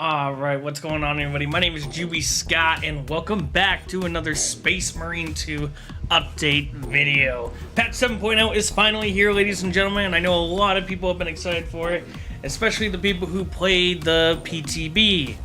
Alright, what's going on everybody? My name is Juby Scott and welcome back to another Space Marine 2 update video. Patch 7.0 is finally here, ladies and gentlemen, and I know a lot of people have been excited for it, especially the people who played the PTB.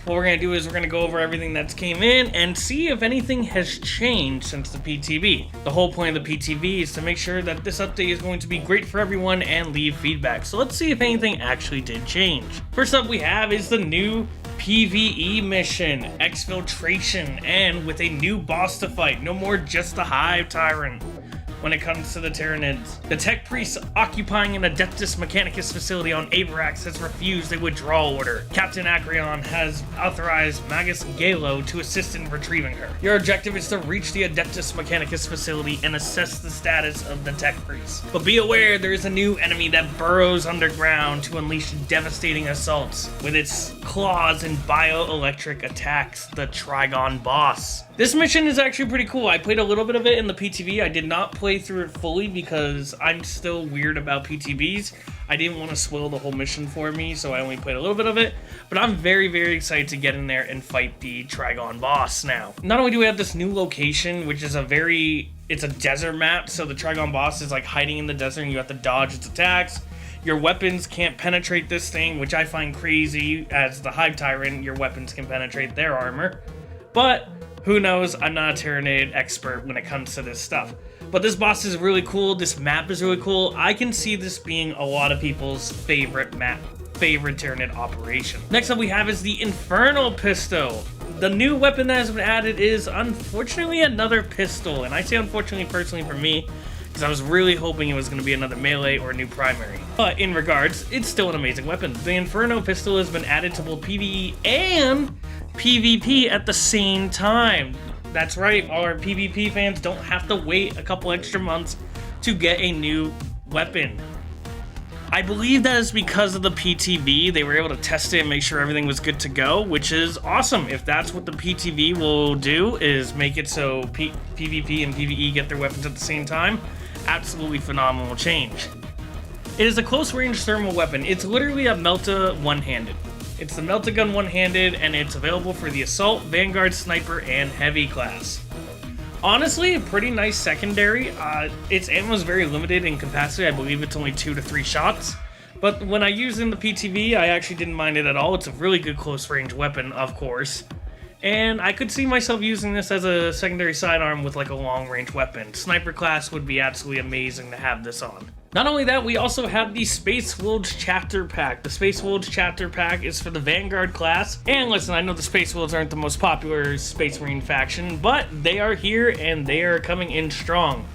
What we're going to do is we're going to go over everything that's came in and see if anything has changed since the PTB. The whole point of the PTB is to make sure that this update is going to be great for everyone and leave feedback. So let's see if anything actually did change. First up we have is the new PvE mission, Exfiltration, and with a new boss to fight. No more just the Hive Tyrant. When it comes to the Tyranids, the tech priest occupying an Adeptus Mechanicus facility on Avarax has refused a withdrawal order. Captain Acreon has authorized Magus Galo to assist in retrieving her. Your objective is to reach the Adeptus Mechanicus facility and assess the status of the tech priest. But be aware, there is a new enemy that burrows underground to unleash devastating assaults with its claws and bioelectric attacks, the Trygon boss. This mission is actually pretty cool. I played a little bit of it in the PTB. I did not play through it fully because I'm still weird about PTBs. I didn't want to spoil the whole mission for me, so I only played a little bit of it. But I'm very, very excited to get in there and fight the Trygon boss now. Not only do we have this new location, which is it's a desert map, so the Trygon boss is like hiding in the desert and you have to dodge its attacks. Your weapons can't penetrate this thing, which I find crazy. As the Hive Tyrant, your weapons can penetrate their armor. But who knows, I'm not a Tyranid expert when it comes to this stuff. But this boss is really cool, this map is really cool. I can see this being a lot of people's favorite Tyranid operation. Next up we have is the Infernal Pistol. The new weapon that has been added is unfortunately another pistol. And I say unfortunately personally for me, because I was really hoping it was going to be another melee or a new primary. But in regards, it's still an amazing weapon. The Inferno Pistol has been added to both PvE and PvP at the same time. That's right, our PvP fans don't have to wait a couple extra months to get a new weapon. I believe that is because of the PTB. They were able to test it and make sure everything was good to go, which is awesome. If that's what the PTB will do, is make it so PvP and PvE get their weapons at the same time, absolutely phenomenal change. It is a close-range thermal weapon. It's literally a Melta one-handed. It's the Melta gun one-handed, and it's available for the Assault, Vanguard, Sniper, and Heavy class. Honestly, a pretty nice secondary. Its ammo is very limited in capacity. I believe it's only 2 to 3 shots. But when I used it in the PTV, I actually didn't mind it at all. It's a really good close-range weapon, of course. And I could see myself using this as a secondary sidearm with like a long-range weapon. Sniper class would be absolutely amazing to have this on. Not only that, we also have the Space Wolves Chapter Pack. The Space Wolves Chapter Pack is for the Vanguard class. And listen, I know the Space Wolves aren't the most popular Space Marine faction, but they are here and they are coming in strong.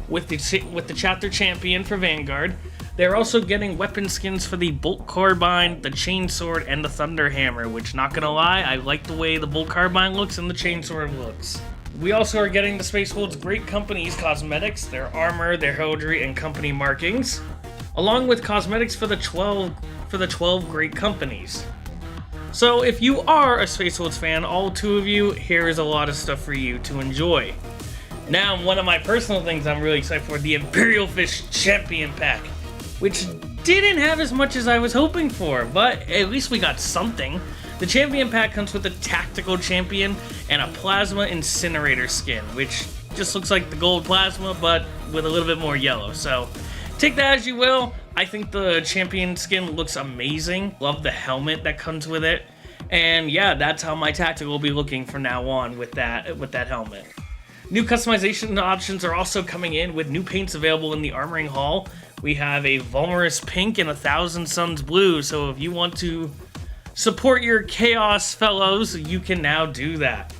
With the Chapter Champion for Vanguard, they're also getting weapon skins for the Bolt Carbine, the Chainsword, and the Thunder Hammer, which, not gonna lie, I like the way the Bolt Carbine looks and the Chainsword looks. We also are getting the Space Wolves Great Company's cosmetics, their armor, their heraldry, and company markings, along with cosmetics for the 12 Great Companies. So if you are a Space Wolves fan, all 2 of you, here is a lot of stuff for you to enjoy. Now, one of my personal things I'm really excited for, the Imperial Fish Champion Pack, which didn't have as much as I was hoping for, but at least we got something. The Champion Pack comes with a Tactical Champion and a Plasma Incinerator skin, which just looks like the gold plasma, but with a little bit more yellow. So take that as you will. I think the Champion skin looks amazing. Love the helmet that comes with it. And yeah, that's how my Tactical will be looking from now on with that helmet. New customization options are also coming in with new paints available in the Armoring Hall. We have a Vulnerous Pink and a Thousand Suns Blue, so if you want to support your Chaos fellows, you can now do that.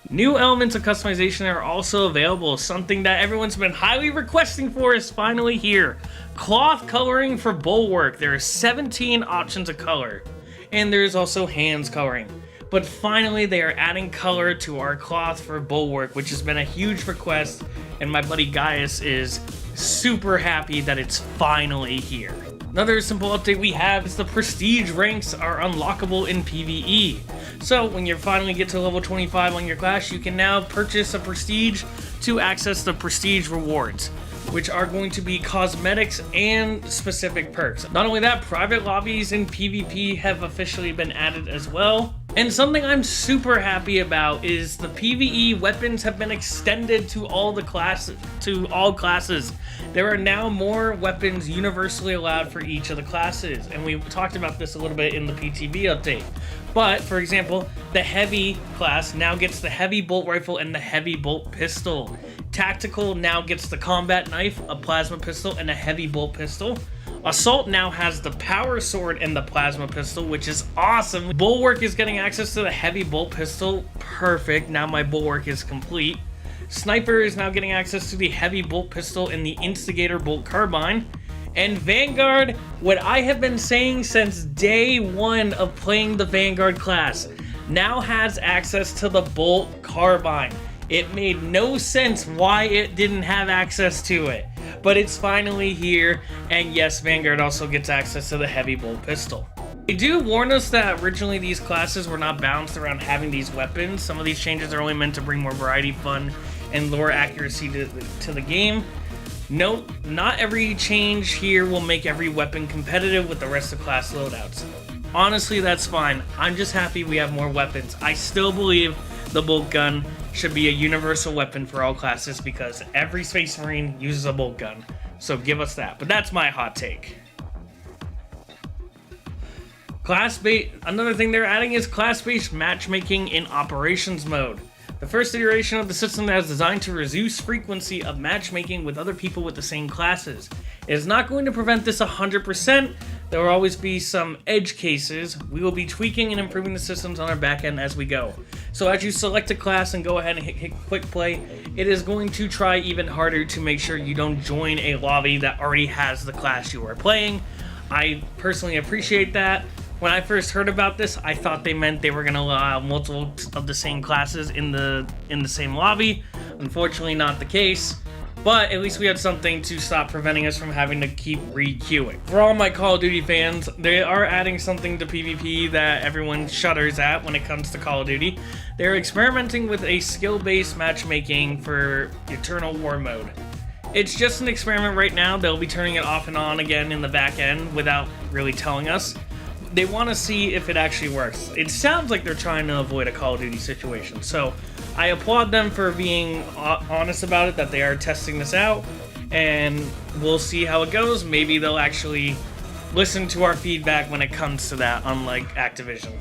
New elements of customization are also available. Something that everyone's been highly requesting for is finally here. Cloth coloring for Bulwark. There are 17 options of color. And there's also hands coloring. But finally, they are adding color to our cloth for Bulwark, which has been a huge request, and my buddy Gaius is super happy that it's finally here. Another simple update we have is the Prestige ranks are unlockable in PvE. So when you finally get to level 25 on your class, you can now purchase a Prestige to access the Prestige rewards. which are going to be cosmetics and specific perks. Not only that, private lobbies in PvP have officially been added as well. And something I'm super happy about is the PvE weapons have been extended to all classes. There are now more weapons universally allowed for each of the classes, and we talked about this a little bit in the PTB update. But, for example, the heavy class now gets the heavy bolt rifle and the heavy bolt pistol. Tactical now gets the combat knife, a plasma pistol, and a heavy bolt pistol. Assault now has the power sword and the plasma pistol, which is awesome. Bulwark is getting access to the heavy bolt pistol. Perfect. Now my bulwark is complete. Sniper is now getting access to the heavy bolt pistol and the instigator bolt carbine. And Vanguard, what I have been saying since day one of playing the Vanguard class, now has access to the bolt carbine. It made no sense why it didn't have access to it, but it's finally here, and yes, Vanguard also gets access to the heavy bolt pistol. They do warn us that originally these classes were not balanced around having these weapons. Some of these changes are only meant to bring more variety, fun, and lore accuracy to the game. Note, not every change here will make every weapon competitive with the rest of class loadouts. Honestly, that's fine. I'm just happy we have more weapons. I still believe the bolt gun should be a universal weapon for all classes because every Space Marine uses a bolt gun. So give us that. But that's my hot take. Another thing they're adding is class-based matchmaking in operations mode. The first iteration of the system that is designed to reduce frequency of matchmaking with other people with the same classes. It is not going to prevent this 100%. There will always be some edge cases. We will be tweaking and improving the systems on our back end as we go. So as you select a class and go ahead and hit quick play, it is going to try even harder to make sure you don't join a lobby that already has the class you are playing. I personally appreciate that. When I first heard about this, I thought they meant they were going to allow multiple of the same classes in the same lobby. Unfortunately, not the case. But at least we had something to stop preventing us from having to keep re-queuing. For all my Call of Duty fans, they are adding something to PvP that everyone shudders at when it comes to Call of Duty. They're experimenting with a skill-based matchmaking for Eternal War mode. It's just an experiment right now. They'll be turning it off and on again in the back end without really telling us. They want to see if it actually works. It sounds like they're trying to avoid a Call of Duty situation. So I applaud them for being honest about it, that they are testing this out, and we'll see how it goes. Maybe they'll actually listen to our feedback when it comes to that, unlike Activision.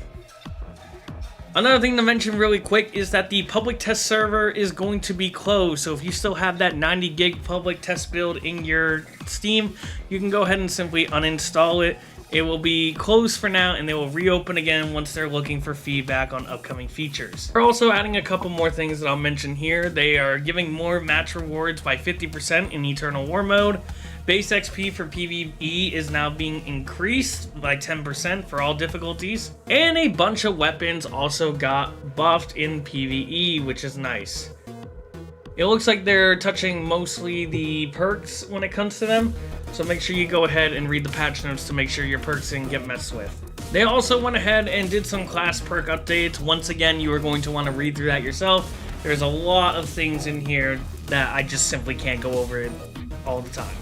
Another thing to mention really quick is that the public test server is going to be closed. So if you still have that 90 gig public test build in your Steam, you can go ahead and simply uninstall it. It will be closed for now, and they will reopen again once they're looking for feedback on upcoming features. They're also adding a couple more things that I'll mention here. They are giving more match rewards by 50% in Eternal War mode. Base XP for PvE is now being increased by 10% for all difficulties. And a bunch of weapons also got buffed in PvE, which is nice. It looks like they're touching mostly the perks when it comes to them, so make sure you go ahead and read the patch notes to make sure your perks didn't get messed with. They also went ahead and did some class perk updates. Once again, you are going to want to read through that yourself. There's a lot of things in here that I just simply can't go over it all the time.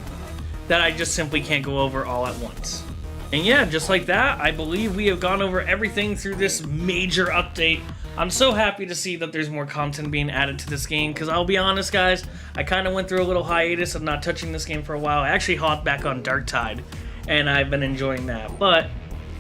That I just simply can't go over all at once. And yeah, just like that, I believe we have gone over everything through this major update. I'm so happy to see that there's more content being added to this game, because I'll be honest, guys, I kind of went through a little hiatus of not touching this game for a while. I actually hopped back on Dark Tide, and I've been enjoying that. But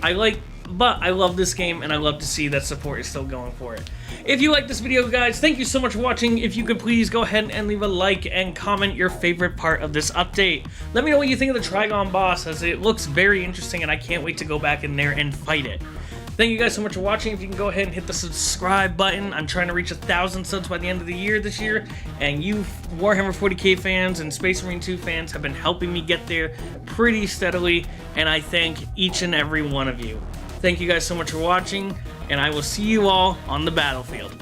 I love this game, and I love to see that support is still going for it. If you like this video, guys, thank you so much for watching. If you could please go ahead and leave a like and comment your favorite part of this update. Let me know what you think of the Trygon boss, as it looks very interesting, and I can't wait to go back in there and fight it. Thank you guys so much for watching. If you can go ahead and hit the subscribe button. I'm trying to reach 1,000 subs by the end of the year this year, and you Warhammer 40k fans and Space Marine 2 fans have been helping me get there pretty steadily, and I thank each and every one of you. Thank you guys so much for watching, and I will see you all on the battlefield.